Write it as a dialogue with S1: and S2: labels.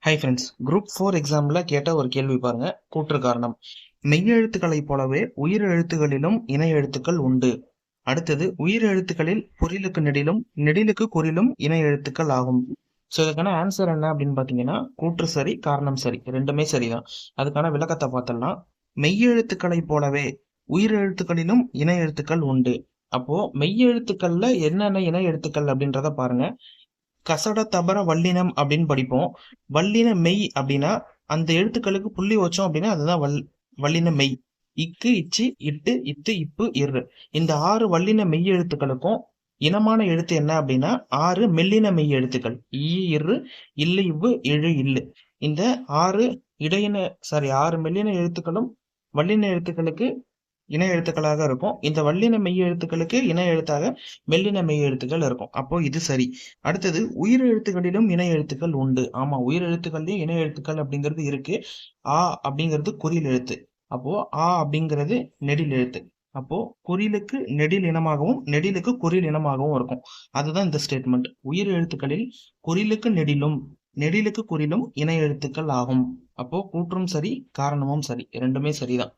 S1: Hi friends, group 4 எக்ஸாம்ல கேட்ட ஒரு கேள்வி பாருங்க. கூற்று காரணம். மெய்யெழுத்துக்களைப் போலவே உயிர் எழுத்துகளிலும் இணை எழுத்துக்கள் உண்டு. அடுத்தது, உயிர் எழுத்துக்களில் குறிலுக்கு நெடிலும் நெடிலுக்கு குறிலும் இணை எழுத்துக்கள் ஆகும். ஸோ இதுக்கான ஆன்சர் என்ன அப்படின்னு பார்த்தீங்கன்னா, கூற்று சரி, காரணம் சரி, ரெண்டுமே சரிதான். அதுக்கான விளக்கத்தை பார்த்தலாம். மெய்யெழுத்துக்களைப் போலவே உயிர் எழுத்துக்களிலும் இணை எழுத்துக்கள் உண்டு. அப்போ மெய்யெழுத்துக்கள்ல என்னென்ன இணை எழுத்துக்கள் அப்படின்றத பாருங்க. கசட தபர வல்லினம் அப்படின்னு படிப்போம். வல்லின மெய் அப்படின்னா அந்த எழுத்துக்களுக்கு புள்ளி வச்சோம் அப்படின்னா அதுதான் வல்லின மெய். இக்கு, இச்சு, இட்டு, இத்து, இப்பு, இரு, இந்த 6 வல்லின மெய் எழுத்துக்களுக்கும் இனமான எழுத்து என்ன அப்படின்னா 6 மெல்லின மெய் எழுத்துக்கள். இரு, இல்லு, இவ்வு, இழு, இல்லு. இந்த 6 6 மெல்லின எழுத்துக்களும் வல்லின எழுத்துக்களுக்கு இணை எழுத்துக்களாக இருக்கும். இந்த வல்லின மெய் எழுத்துக்களுக்கு இணை எழுத்தாக மெல்லின மெய் எழுத்துக்கள் இருக்கும். அப்போ இது சரி. அடுத்தது, உயிர் எழுத்துக்களிலும் இணை எழுத்துக்கள் உண்டு. ஆமா, உயிர் எழுத்துக்கள்லயும் இணை எழுத்துக்கள் அப்படிங்கிறது இருக்கு. ஆ அப்படிங்கிறது குறில் எழுத்து. அப்போ ஆ அப்படிங்கிறது நெடில் எழுத்து. அப்போ குறிலுக்கு நெடில் இனமாகவும் நெடிலுக்கு குறில் இனமாகவும் இருக்கும். அதுதான் இந்த ஸ்டேட்மெண்ட். உயிர் எழுத்துக்களில் குறிலுக்கு நெடிலும் நெடிலுக்கு குறிலும் இணை எழுத்துக்கள் ஆகும். அப்போ கூற்றும் சரி, காரணமும் சரி, ரெண்டுமே சரிதான்.